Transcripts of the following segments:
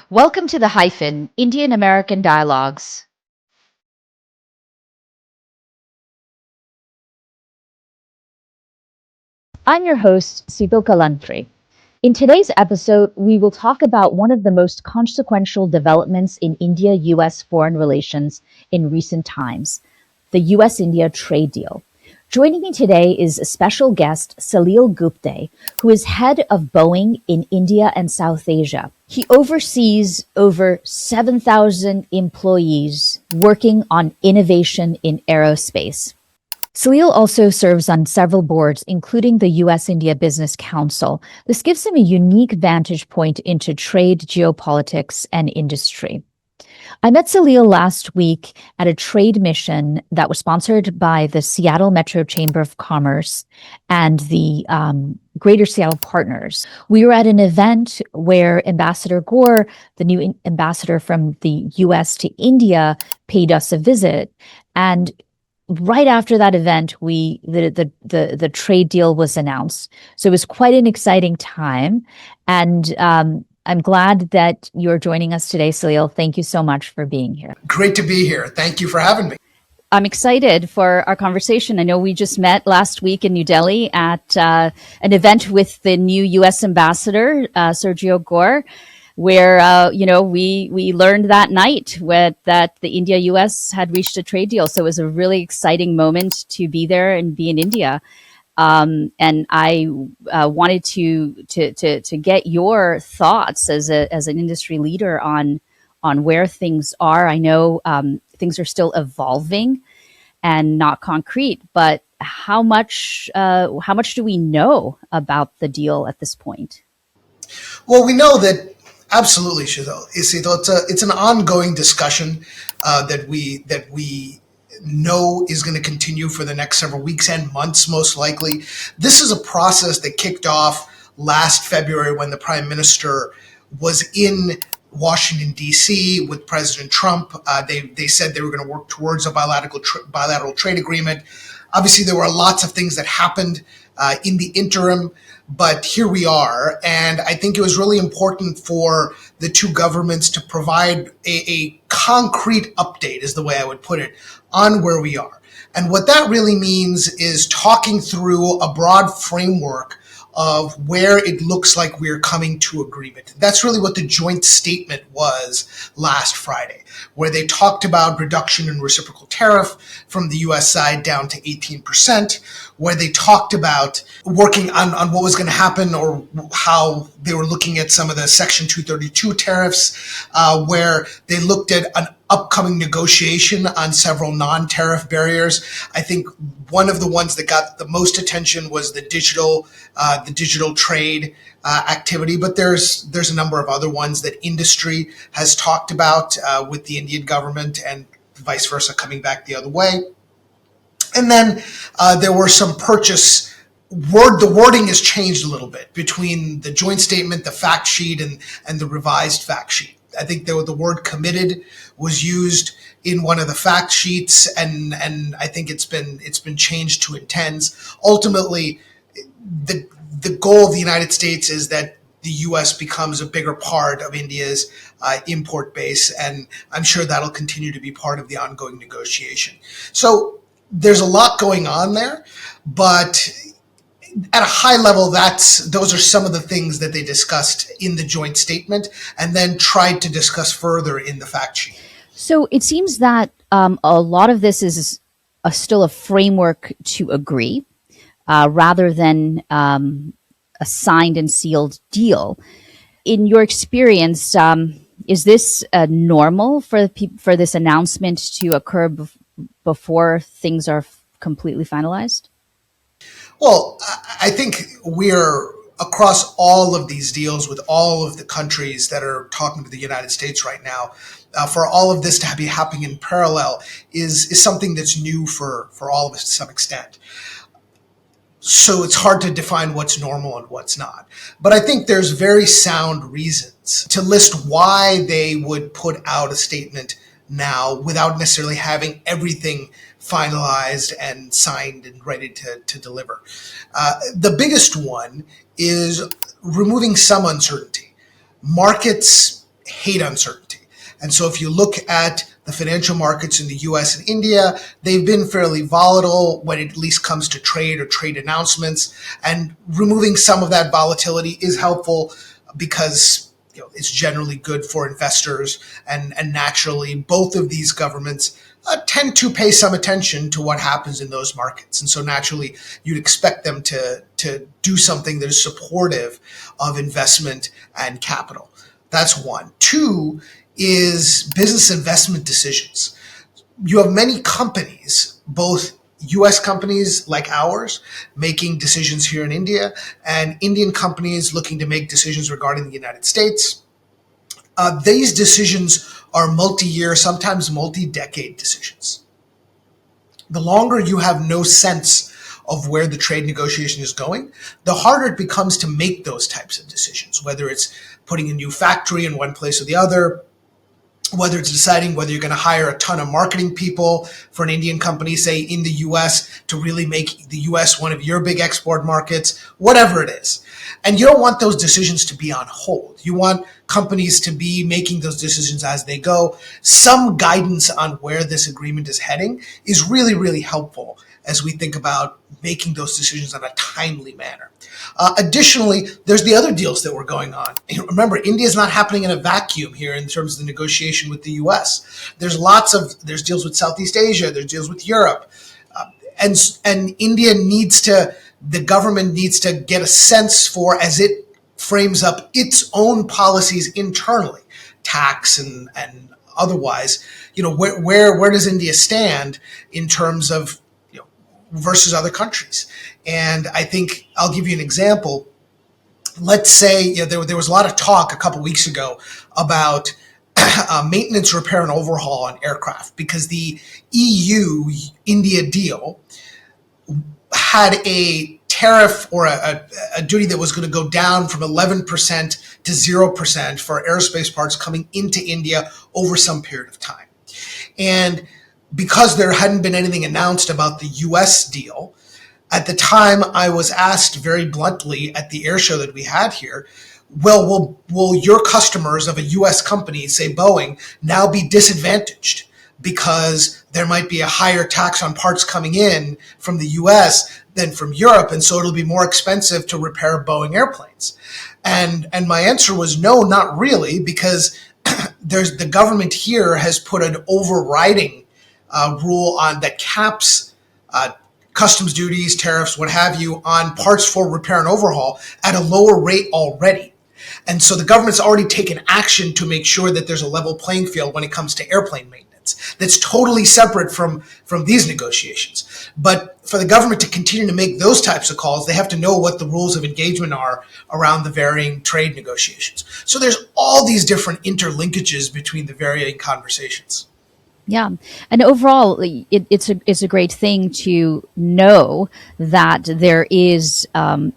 Welcome to the Hyphen, Indian American Dialogues. I'm your host, Sibil Kalantri. In today's episode, we will talk about one of the most consequential developments in India-US foreign relations in recent times, the U.S. India trade deal. Joining me today is a special guest, Salil Gupte, who is head of Boeing in India and South Asia. He oversees over 7,000 employees working on innovation in aerospace. Salil also serves on several boards, including the U.S. India Business Council. This gives him a unique vantage point into trade, geopolitics, and industry. I met Salil last week at a trade mission that was sponsored by the Seattle Metro Chamber of Commerce and the Greater Seattle Partners. We were at an event where Ambassador Gore, the new ambassador from the U.S. to India, paid us a visit. And right after that event, the trade deal was announced. So it was quite an exciting time. And I'm glad that you're joining us today, Salil. Thank you so much for being here. Great to be here. Thank you for having me. I'm excited for our conversation. I know we just met last week in New Delhi at an event with the new U.S. ambassador, Sergio Gore, where we learned that night that the India-U.S. had reached a trade deal. So it was a really exciting moment to be there and be in India. And I wanted to get your thoughts as an industry leader on where things are. I know things are still evolving and not concrete, but how much do we know about the deal at this point? Well, we know that absolutely, Shidal. It's an ongoing discussion that we know is going to continue for the next several weeks and months, most likely. This is a process that kicked off last February when the Prime Minister was in Washington, D.C. with President Trump. They said they were going to work towards a bilateral trade agreement. Obviously, there were lots of things that happened in the interim, but here we are. And I think it was really important for the two governments to provide a concrete update, is the way I would put it, on where we are. And what that really means is talking through a broad framework of where it looks like we're coming to agreement. That's really what the joint statement was last Friday, where they talked about reduction in reciprocal tariff from the U.S. side down to 18%, where they talked about working on what was going to happen or how they were looking at some of the Section 232 tariffs, where they looked at an upcoming negotiation on several non-tariff barriers. I think one of the ones that got the most attention was the digital trade activity, but there's a number of other ones that industry has talked about with the Indian government and vice versa coming back the other way. And then there were some the wording has changed a little bit between the joint statement, the fact sheet, and the revised fact sheet. I think the word committed was used in one of the fact sheets, and I think it's been changed to intends. Ultimately, the goal of the United States is that the U.S. becomes a bigger part of India's import base, and I'm sure that'll continue to be part of the ongoing negotiation. So there's a lot going on there, but at a high level, those are some of the things that they discussed in the joint statement and then tried to discuss further in the fact sheet. So it seems that a lot of this is still a framework to agree rather than a signed and sealed deal. In your experience, is this normal for this announcement to occur before things are completely finalized? Well, I think we're across all of these deals with all of the countries that are talking to the United States right now. For all of this to be happening in parallel is something that's new for all of us to some extent. So it's hard to define what's normal and what's not. But I think there's very sound reasons to list why they would put out a statement now without necessarily having everything finalized and signed and ready to deliver. The biggest one is removing some uncertainty. Markets hate uncertainty. And so if you look at the financial markets in the US and India, they've been fairly volatile when it at least comes to trade or trade announcements. And removing some of that volatility is helpful because it's generally good for investors. And naturally, both of these governments tend to pay some attention to what happens in those markets. And so naturally, you'd expect them to do something that is supportive of investment and capital. That's one. Two is business investment decisions. You have many companies, both US companies like ours, making decisions here in India, and Indian companies looking to make decisions regarding the United States. These decisions are multi-year, sometimes multi-decade decisions. The longer you have no sense of where the trade negotiation is going, the harder it becomes to make those types of decisions, whether it's putting a new factory in one place or the other, whether it's deciding whether you're going to hire a ton of marketing people for an Indian company, say in the US, to really make the US one of your big export markets, whatever it is. And you don't want those decisions to be on hold. You want companies to be making those decisions as they go. Some guidance on where this agreement is heading is really, really helpful as we think about making those decisions in a timely manner. Additionally, there's the other deals that were going on. Remember, India is not happening in a vacuum here in terms of the negotiation with the US. There's deals with Southeast Asia, there's deals with Europe. And India the government needs to get a sense for, as it frames up its own policies internally, tax and otherwise, where does India stand in terms of, versus other countries. And I think I'll give you an example. Let's say there was a lot of talk a couple weeks ago about maintenance, repair, and overhaul on aircraft because the EU-India deal had a tariff or a duty that was going to go down from 11% to 0% for aerospace parts coming into India over some period of time. And because there hadn't been anything announced about the US deal, at the time I was asked very bluntly at the air show that we had here, well, will your customers of a US company, say Boeing, now be disadvantaged because there might be a higher tax on parts coming in from the US than from Europe, and so it'll be more expensive to repair Boeing airplanes? And my answer was no, not really, because the government here has put an overriding rule on that caps customs duties, tariffs, what have you, on parts for repair and overhaul at a lower rate already. And so the government's already taken action to make sure that there's a level playing field when it comes to airplane maintenance. That's totally separate from these negotiations. But for the government to continue to make those types of calls, they have to know what the rules of engagement are around the varying trade negotiations. So there's all these different interlinkages between the varying conversations. Yeah, and overall, it's a great thing to know that there is, a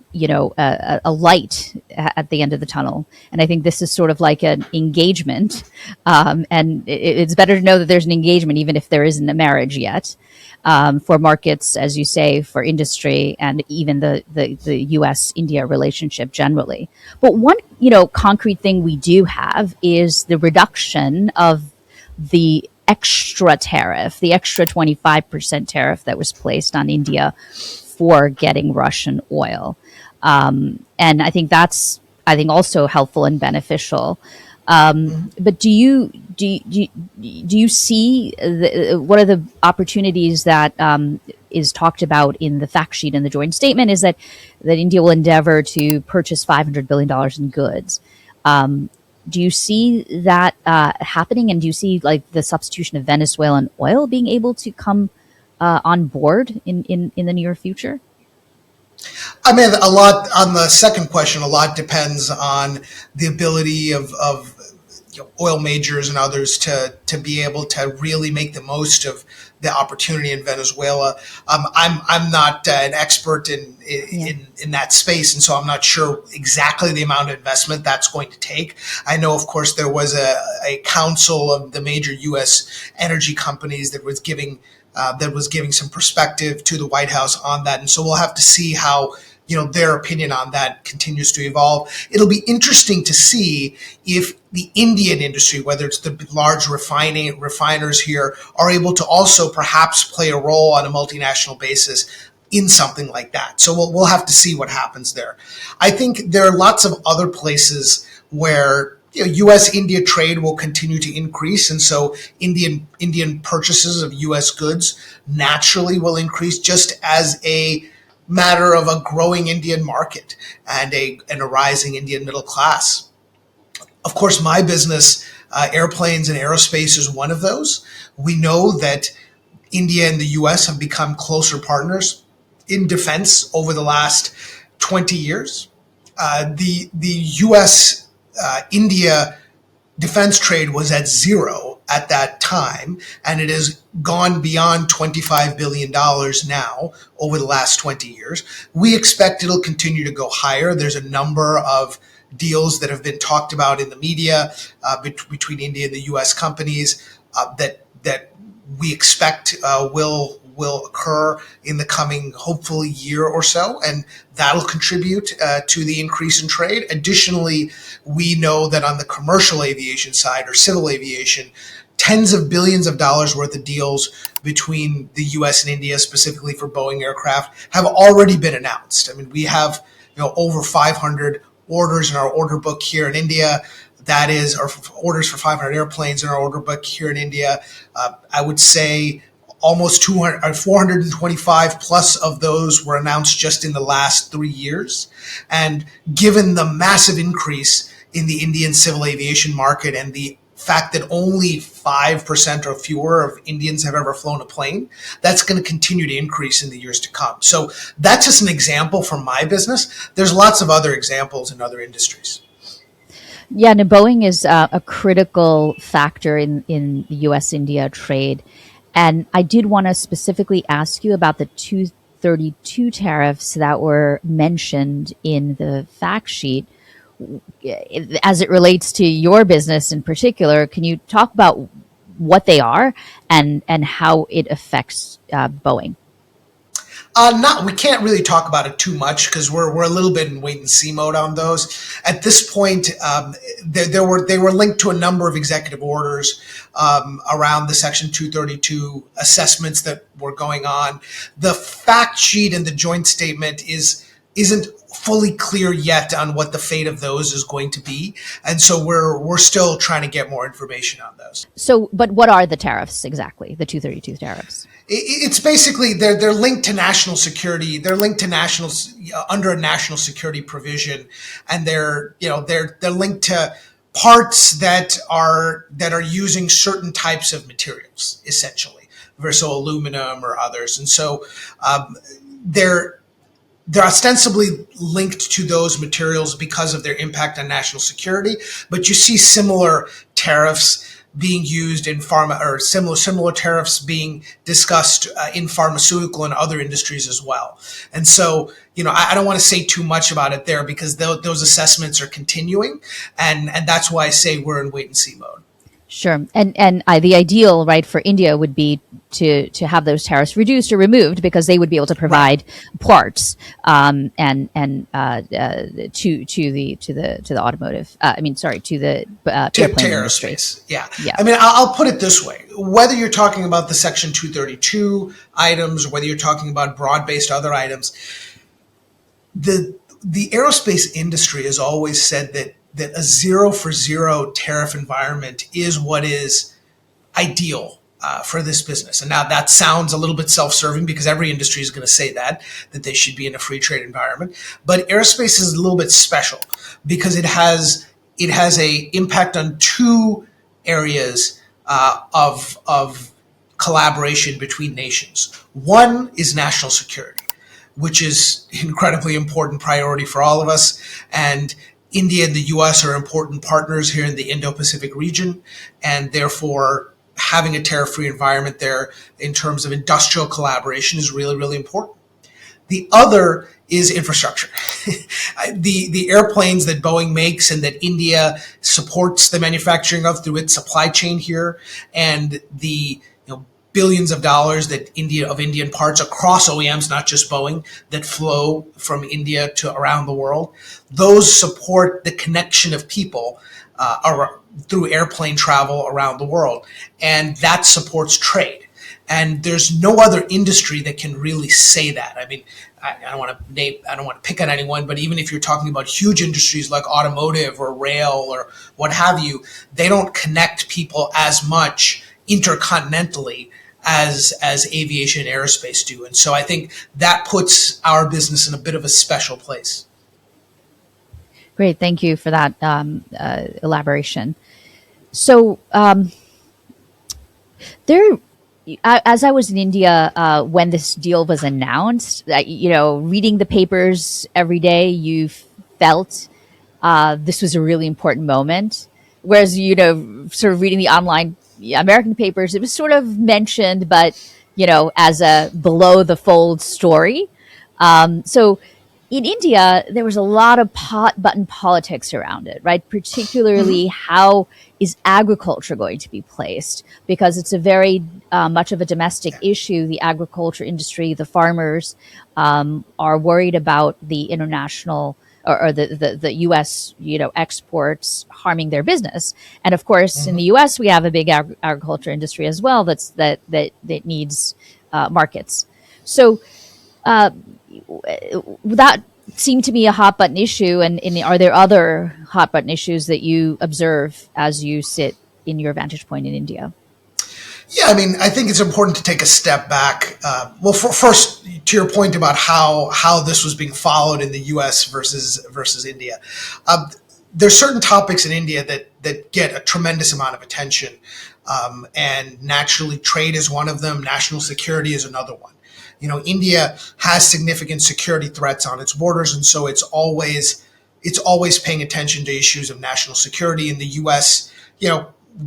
light at the end of the tunnel, and I think this is sort of like an engagement, and it's better to know that there's an engagement even if there isn't a marriage yet, for markets, as you say, for industry, and even the U.S.-India relationship generally. But one, concrete thing we do have is the reduction of the extra tariff, the extra 25% tariff that was placed on India for getting Russian oil. And I think that's, also helpful and beneficial. But do you see what are the opportunities that is talked about in the fact sheet in the joint statement is that India will endeavor to purchase $500 billion in goods. Do you see that happening, and do you see like the substitution of Venezuelan oil being able to come on board in the near future? I mean, a lot on the second question. A lot depends on the ability of oil majors and others to be able to really make the most of the opportunity in Venezuela. I'm not an expert in that space, and so I'm not sure exactly the amount of investment that's going to take. I know, of course, there was a council of the major U.S. energy companies that was giving some perspective to the White House on that, and so we'll have to see how their opinion on that continues to evolve. It'll be interesting to see if the Indian industry, whether it's the large refiners here, are able to also perhaps play a role on a multinational basis in something like that. So we'll have to see what happens there. I think there are lots of other places where U.S. India trade will continue to increase, and so Indian purchases of U.S. goods naturally will increase, just as a matter of a growing Indian market and a rising Indian middle class. Of course, my business, airplanes and aerospace, is one of those. We know that India and the U.S. have become closer partners in defense over the last 20 years. The U.S. India defense trade was at zero at that time, and it has gone beyond $25 billion now over the last 20 years. We expect it'll continue to go higher. There's a number of deals that have been talked about in the media between India and the U.S. companies that we expect will occur in the coming, hopefully, year or so, and that'll contribute to the increase in trade. Additionally, we know that on the commercial aviation side, or civil aviation, tens of billions of dollars worth of deals between the U.S. and India, specifically for Boeing aircraft, have already been announced. I mean, we have over 500 orders in our order book here in India. That is, our orders for 500 airplanes in our order book here in India. I would say almost 425 plus of those were announced just in the last 3 years. And given the massive increase in the Indian civil aviation market and the fact that only 5% or fewer of Indians have ever flown a plane, that's going to continue to increase in the years to come. So that's just an example from my business. There's lots of other examples in other industries. Yeah, and Boeing is a critical factor in the U.S. India trade. And I did want to specifically ask you about the 232 tariffs that were mentioned in the fact sheet. As it relates to your business in particular, can you talk about what they are and how it affects Boeing? We can't really talk about it too much because we're a little bit in wait and see mode on those. At this point, they were linked to a number of executive orders around the Section 232 assessments that were going on. The fact sheet and the joint statement isn't fully clear yet on what the fate of those is going to be, and so we're still trying to get more information on those. So, but what are the tariffs exactly? The 232 tariffs? It's basically they're linked to national security. They're linked to under a national security provision, and they're linked to parts that are using certain types of materials, essentially, versus aluminum or others, and so they're ostensibly linked to those materials because of their impact on national security. But you see similar tariffs being used in pharma, or similar tariffs being discussed in pharmaceutical and other industries as well. And so, I don't want to say too much about it there because those assessments are continuing, and that's why I say we're in wait and see mode. Sure. And the ideal, right, for India would be to have those tariffs reduced or removed because they would be able to provide parts to the automotive. To the airplane industry. Yeah. I mean, I'll put it this way: whether you're talking about the Section 232 items or whether you're talking about broad-based other items, the aerospace industry has always said that a zero for zero tariff environment is what is ideal for this business. And now that sounds a little bit self-serving because every industry is going to say that they should be in a free trade environment. But aerospace is a little bit special because it has a impact on two areas of collaboration between nations. One is national security, which is incredibly important priority for all of us. And India and the U.S. are important partners here in the Indo-Pacific region, and therefore having a tariff-free environment there in terms of industrial collaboration is really, really important. The other is infrastructure. The airplanes that Boeing makes and that India supports the manufacturing of through its supply chain here, and the billions of dollars that Indian parts across OEMs, not just Boeing, that flow from India to around the world. Those support the connection of people through airplane travel around the world, and that supports trade. And there's no other industry that can really say that. I mean, I don't want to pick on anyone, but even if you're talking about huge industries like automotive or rail or what have you, they don't connect people as much intercontinentally as aviation and aerospace do. And so I think that puts our business in a bit of a special place. Great, thank you for that elaboration. So there, as I was in India when this deal was announced, reading the papers every day, you felt this was a really important moment. Whereas, sort of reading the online American papers, it was sort of mentioned, but, as a below the fold story. So in India, there was a lot of hot button politics around it, right? Particularly how is agriculture going to be placed? Because it's a very much of a domestic issue. The agriculture industry, the farmers are worried about the international or the U.S. exports harming their business. And of course, in the U.S. we have a big agriculture industry as well that needs markets. So that seemed to be a hot button issue. And are there other hot button issues that you observe as you sit in your vantage point in India? Yeah, I mean, I think it's important to take a step back. First, to your point about how this was being followed in the U.S. versus India, there's certain topics in India that get a tremendous amount of attention, and naturally, trade is one of them. National security is another one. India has significant security threats on its borders, and so it's always paying attention to issues of national security. In the U.S.,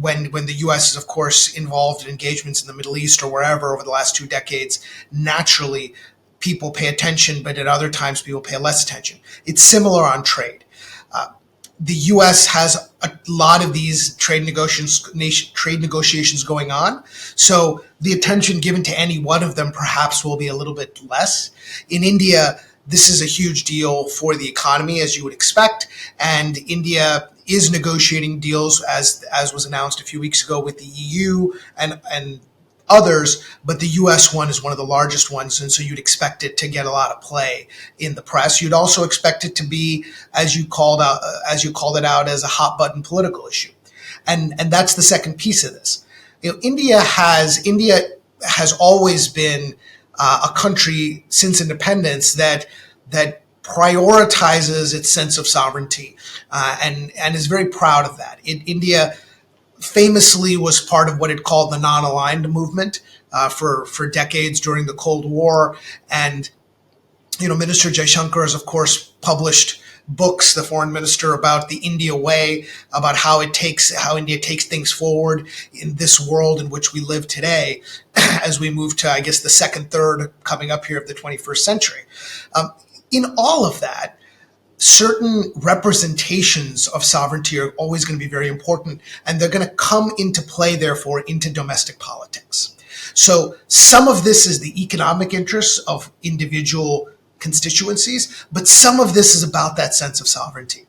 when the U.S. is, of course, involved in engagements in the Middle East or wherever over the last 2 decades, naturally people pay attention, but at other times people pay less attention. It's similar on trade. The U.S. has a lot of these trade negotiations going on, so the attention given to any one of them perhaps will be a little bit less. In India, this is a huge deal for the economy, as you would expect, and India is negotiating deals, as was announced a few weeks ago, with the EU and others, but the U.S. one is one of the largest ones, and so you'd expect it to get a lot of play in the press. You'd also expect it to be, as you called it out, as a hot button political issue, and that's the second piece of this. India has always been a country since independence that prioritizes its sense of sovereignty, and is very proud of that. India famously was part of what it called the non-aligned movement for decades during the Cold War, and Minister Jaishankar has, of course, published books, the foreign minister, about the India way, about how India takes things forward in this world in which we live today, as we move to, I guess, the second third coming up here of the 21st century. In all of that, certain representations of sovereignty are always going to be very important, and they're going to come into play, therefore, into domestic politics. So some of this is the economic interests of individual constituencies, but some of this is about that sense of sovereignty.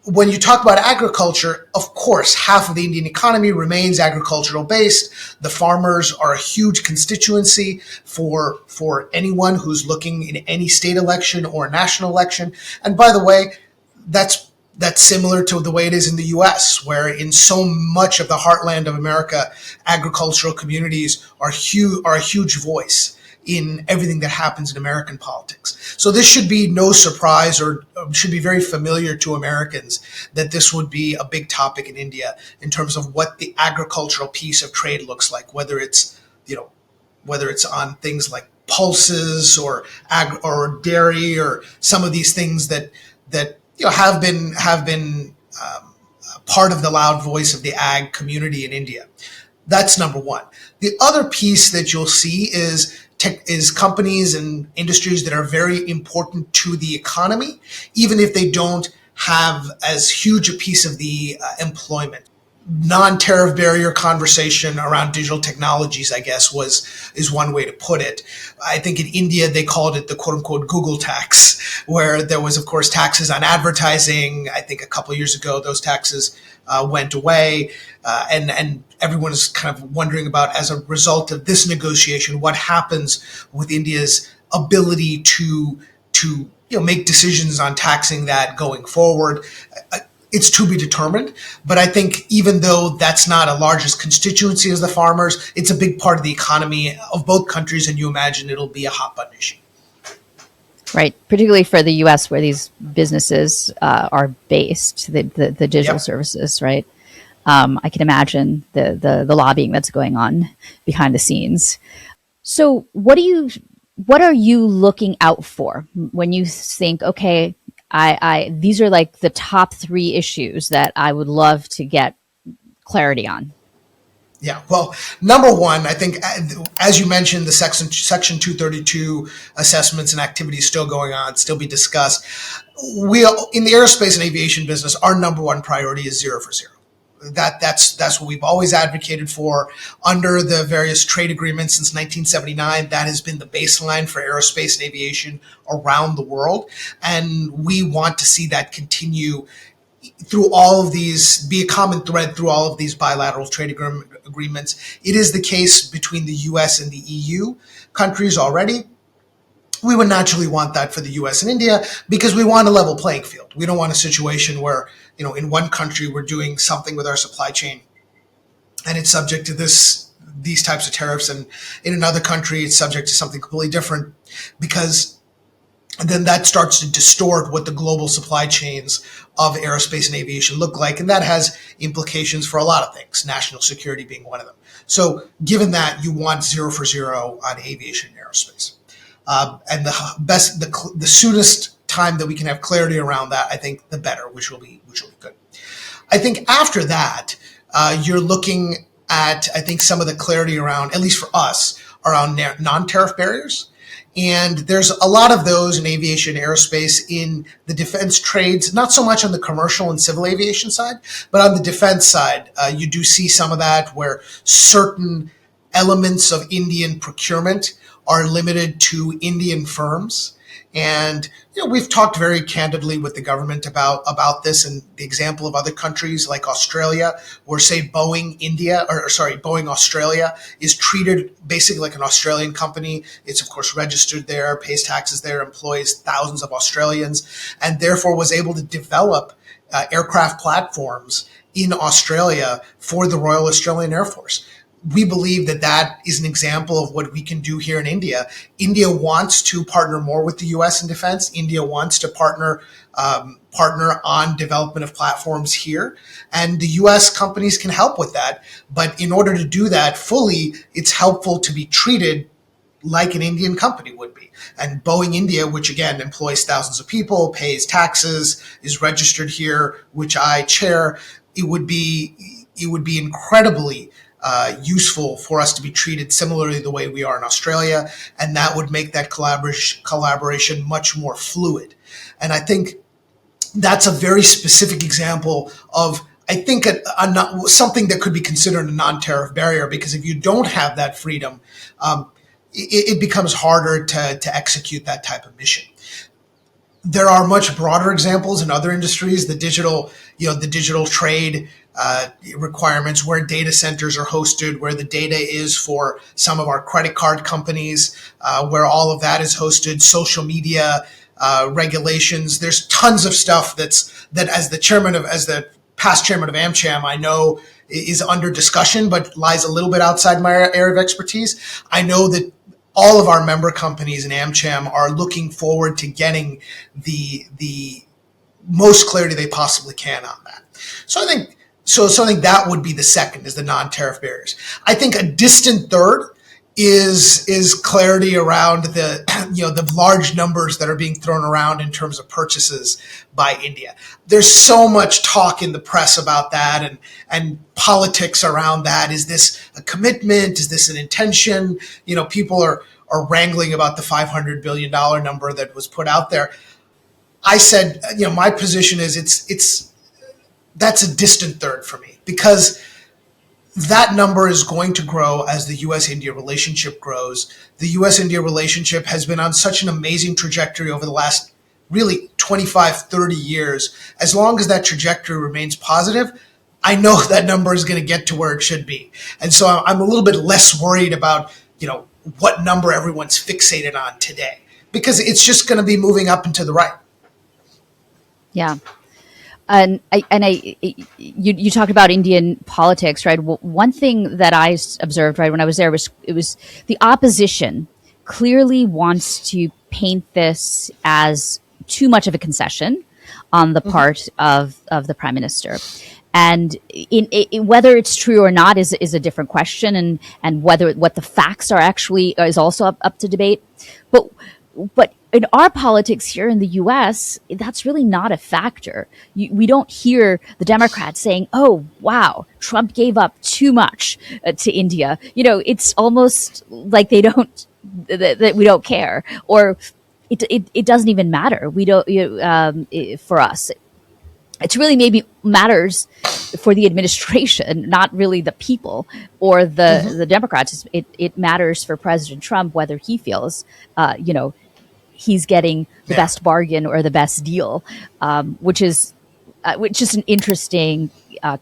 When you talk about agriculture, of course, half of the Indian economy remains agricultural based. The farmers are a huge constituency for anyone who's looking in any state election or national election. And by the way, that's similar to the way it is in the U.S., where in so much of the heartland of America, agricultural communities are a huge voice in everything that happens in American politics. So this should be no surprise, or should be very familiar to Americans, that this would be a big topic in India in terms of what the agricultural piece of trade looks like, whether it's on things like pulses or dairy, or some of these things that have been part of the loud voice of the ag community in India. That's number one. The other piece that you'll see is companies and industries that are very important to the economy, even if they don't have as huge a piece of the employment. non-tariff barrier conversation around digital technologies, I guess, is one way to put it. I think in India they called it the quote unquote Google tax, where there was, of course, taxes on advertising. I think a couple of years ago those taxes went away, and everyone is kind of wondering about, as a result of this negotiation, what happens with India's ability to make decisions on taxing that going forward. It's to be determined. But I think even though that's not a largest constituency as the farmers, it's a big part of the economy of both countries, and you imagine it'll be a hot button issue. Right, particularly for the U.S., where these businesses are based, the digital Yep. services, right? I can imagine the lobbying that's going on behind the scenes. So, what are you looking out for when you think, okay, I these are like the top 3 issues that I would love to get clarity on? Yeah, well, number one, I think, as you mentioned, the Section 232 assessments and activities still going on, still be discussed. We, in the aerospace and aviation business, our number one priority is zero for zero. That's what we've always advocated for under the various trade agreements since 1979. That has been the baseline for aerospace and aviation around the world, and we want to see that continue through all of these, be a common thread through all of these bilateral trade agreements. It is the case between the U.S. and the EU countries already. We would naturally want that for the U.S. and India because we want a level playing field. We don't want a situation where, in one country we're doing something with our supply chain and it's subject to these types of tariffs, and in another country it's subject to something completely different, because then that starts to distort what the global supply chains of aerospace and aviation look like. And that has implications for a lot of things, national security being one of them. So given that, you want zero for zero on aviation and aerospace. And the soonest time that we can have clarity around that, I think the better, which will be good. I think after that, you're looking at, I think, some of the clarity around, at least for us, around non-tariff barriers. And there's a lot of those in aviation, aerospace, in the defense trades, not so much on the commercial and civil aviation side, but on the defense side, you do see some of that where certain elements of Indian procurement are limited to Indian firms. And we've talked very candidly with the government about this, and the example of other countries like Australia, where, say, Boeing Australia is treated basically like an Australian company. It's, of course, registered there, pays taxes there, employs thousands of Australians, and therefore was able to develop aircraft platforms in Australia for the Royal Australian Air Force. We believe that is an example of what we can do here in India. India wants to partner more with the U.S. in defense. India wants to partner on development of platforms here, and the U.S. companies can help with that. But in order to do that fully, it's helpful to be treated like an Indian company would be. And Boeing India, which again employs thousands of people, pays taxes, is registered here, which I chair, it would be incredibly useful for us to be treated similarly the way we are in Australia, and that would make that collaboration much more fluid. And I think that's a very specific example of, I think, something that could be considered a non-tariff barrier, because if you don't have that freedom, it becomes harder to execute that type of mission. There are much broader examples in other industries, the digital trade requirements, where data centers are hosted, where the data is for some of our credit card companies, where all of that is hosted, social media regulations. There's tons of stuff that as the past chairman of AmCham, I know is under discussion, but lies a little bit outside my area of expertise. I know that all of our member companies in AmCham are looking forward to getting the most clarity they possibly can on that. So I think that would be the second, is the non-tariff barriers. I think a distant third is clarity around the large numbers that are being thrown around in terms of purchases by India. There's so much talk in the press about that, and politics around that. Is this a commitment? Is this an intention? People are wrangling about the $500 billion number that was put out there. I said, my position is that's a distant third for me, because that number is going to grow as the U.S. India relationship grows. The U.S. India relationship has been on such an amazing trajectory over the last really 25, 30 years. As long as that trajectory remains positive, I know that number is going to get to where it should be. And so I'm a little bit less worried about, what number everyone's fixated on today, because it's just going to be moving up and to the right. Yeah. You talked about Indian politics, right? Well, one thing that I observed, right, when I was there was the opposition clearly wants to paint this as too much of a concession on the part of the prime minister. And whether it's true or not is a different question, and whether what the facts are actually is also up to debate. But in our politics here in the U.S., that's really not a factor. We don't hear the Democrats saying, "Oh, wow, Trump gave up too much to India." It's almost like they don't that we don't care, or it doesn't even matter. We don't for us. It's really maybe matters for the administration, not really the people or the Democrats. It matters for President Trump whether he feels, he's getting the best bargain or the best deal, which is an interesting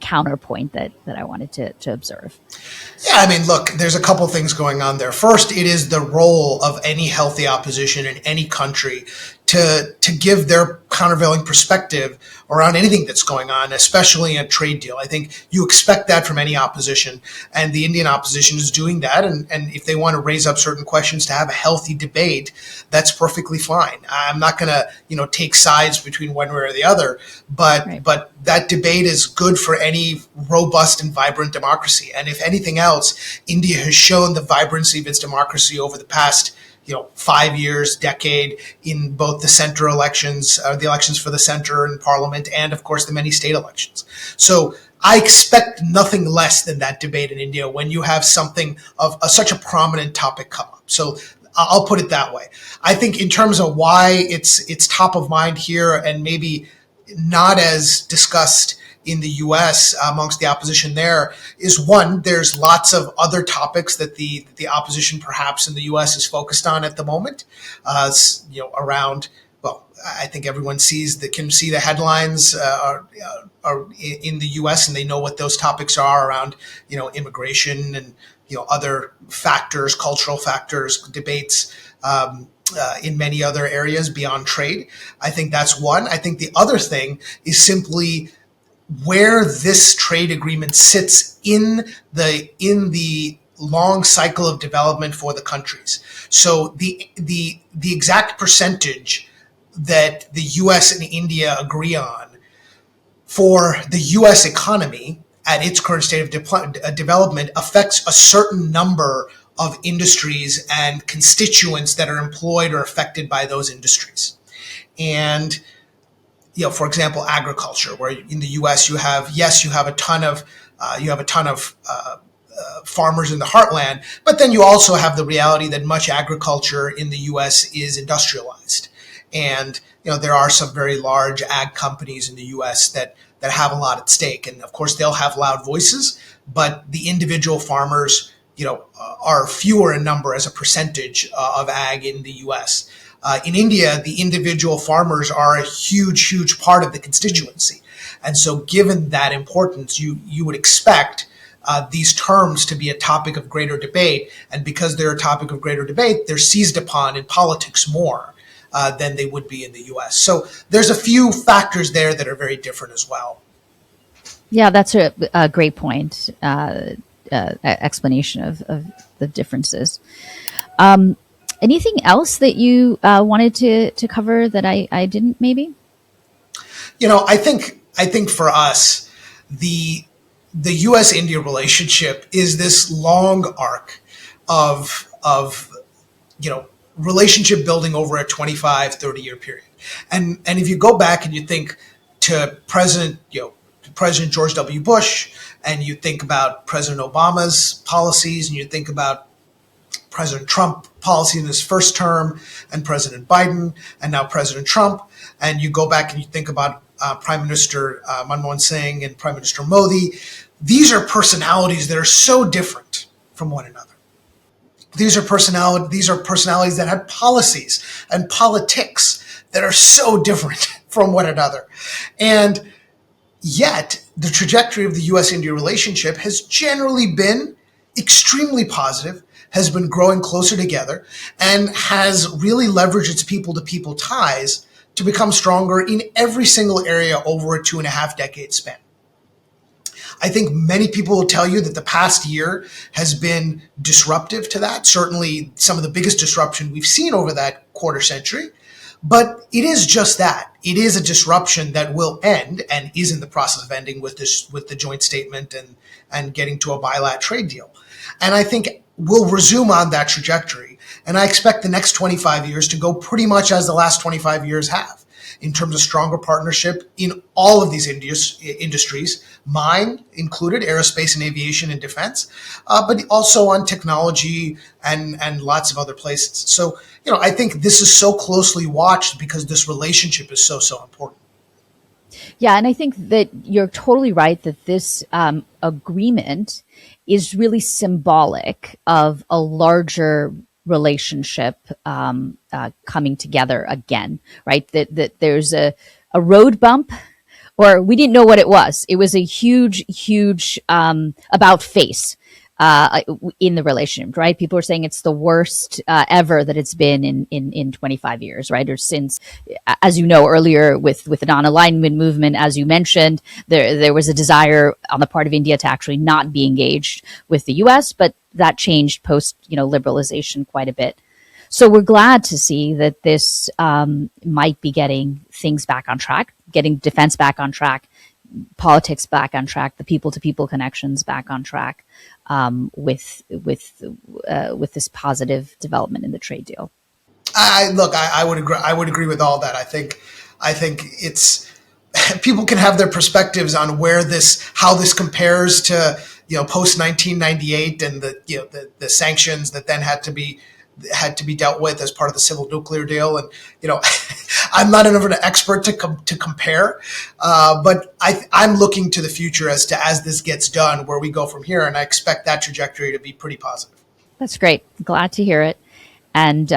counterpoint that I wanted to observe. Yeah, I mean, look, there's a couple things going on there. First, it is the role of any healthy opposition in any country to give their countervailing perspective around anything that's going on, especially a trade deal. I think you expect that from any opposition, and the Indian opposition is doing that. And if they want to raise up certain questions to have a healthy debate, that's perfectly fine. I'm not going to, take sides between one way or the other, but that debate is good for any robust and vibrant democracy. And if anything else, India has shown the vibrancy of its democracy over the past 5 years, decade, in both the center elections, the elections for the center and parliament, and of course the many state elections. So I expect nothing less than that debate in India when you have something of such a prominent topic come up. So I'll put it that way. I think in terms of why it's top of mind here and maybe not as discussed in the U.S. amongst the opposition there is, one, there's lots of other topics that the opposition perhaps in the U.S. is focused on at the moment, around, well, I think everyone can see the headlines are in the U.S. and they know what those topics are around, immigration and, other factors, cultural factors, debates, in many other areas beyond trade. I think that's one. I think the other thing is simply where this trade agreement sits in the long cycle of development for the countries. So the exact percentage that the US and India agree on for the US economy at its current state of development affects a certain number of industries and constituents that are employed or affected by those industries. And for example, agriculture, where in the U.S. you have a ton of farmers in the heartland, but then you also have the reality that much agriculture in the U.S. is industrialized, and there are some very large ag companies in the U.S. that have a lot at stake, and of course they'll have loud voices, but the individual farmers are fewer in number as a percentage of ag in the U.S. In India, the individual farmers are a huge, huge part of the constituency. And so given that importance, you would expect these terms to be a topic of greater debate. And because they're a topic of greater debate, they're seized upon in politics more than they would be in the U.S. So there's a few factors there that are very different as well. Yeah, that's a great point. Explanation of the differences. Anything else that you wanted to cover that I didn't, maybe? I think for us, the U.S. India relationship is this long arc of relationship building over a 25, 30-year period. And if you go back and you think to President George W. Bush, and you think about President Obama's policies, and you think about President Trump policy in his first term, and President Biden, and now President Trump, and you go back and you think about Prime Minister Manmohan Singh and Prime Minister Modi. These are personalities that are so different from one another. These are personalities that have policies and politics that are so different from one another. And yet, the trajectory of the U.S. India relationship has generally been extremely positive, has been growing closer together, and has really leveraged its people to people ties to become stronger in every single area over a 2.5 decade span. I think many people will tell you that the past year has been disruptive to that. Certainly, some of the biggest disruption we've seen over that quarter century. But it is just that. It is a disruption that will end and is in the process of ending with the joint statement and getting to a bilateral trade deal. And I think we'll resume on that trajectory. And I expect the next 25 years to go pretty much as the last 25 years have, in terms of stronger partnership in all of these industries, mine included, aerospace and aviation and defense, but also on technology and lots of other places. So, I think this is so closely watched because this relationship is so important. Yeah, and I think that you're totally right that this agreement is really symbolic of a larger relationship coming together again, right? That there's a road bump, or we didn't know what it was. It was a huge about face in the relationship, right? People are saying it's the worst ever that it's been in 25 years, right? Or since, as you know, earlier with the non-alignment movement, as you mentioned, there was a desire on the part of India to actually not be engaged with the U.S., but that changed post, liberalization quite a bit. So we're glad to see that this might be getting things back on track, getting defense back on track, politics back on track, the people-to-people connections back on track, with this positive development in the trade deal. I would agree. I would agree with all that. I think it's people can have their perspectives on how this compares to post 1998 and the sanctions that then had to be dealt with as part of the civil nuclear deal. And I'm not an expert to compare, but I'm looking to the future as this gets done, where we go from here, and I expect that trajectory to be pretty positive. That's great. Glad to hear it. And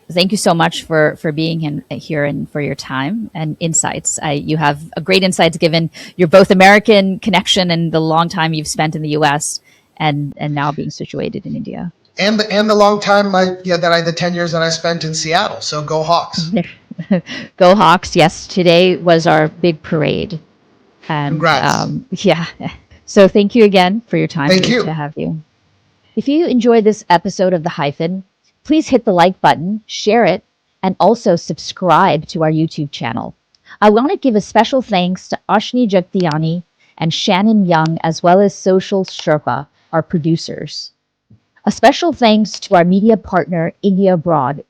thank you so much for being here and for your time and insights. You have a great insights given your both American connection and the long time you've spent in the U.S. and now being situated in India. And the long time the 10 years that I spent in Seattle. So go Hawks. Go Hawks. Yes, today was our big parade. And, congrats. Yeah. So thank you again for your time. Thank you. To have you. If you enjoyed this episode of The Hyphen, please hit the like button, share it, and also subscribe to our YouTube channel. I want to give a special thanks to Ashni Jagtiani and Shannon Young, as well as Social Sherpa, our producers. A special thanks to our media partner, India Abroad,